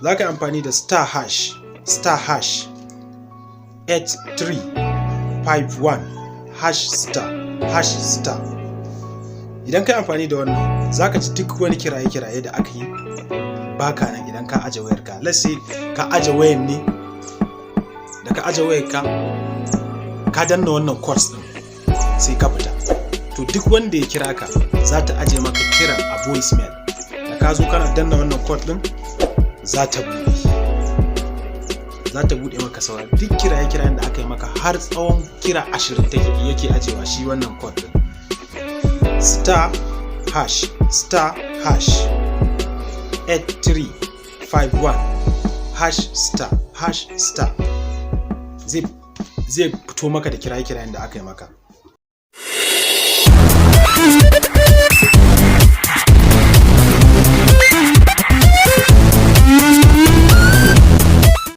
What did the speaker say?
za ka yi amfani da star hash 8351 hash star. Idan ka yi amfani da wannan za ka ci duk wani kiraye-kiraye da aka yi baka nan idan ka aje wayarka. Let's say ka aje wayar ne, da ka aje wayarka ka danna wannan course din sai ka fita, to duk wanda ya kira ka za ta aje maka kiran a voicemail. Da ka zo kana danna wannan code din za ta bude maka sauran duk kiraye-kirayen da aka yi maka har tsawon kira 20 yake ajewa shi wannan code din. Star hash 8351 hash star zai fito maka da kiraye-kirayen da aka yi maka.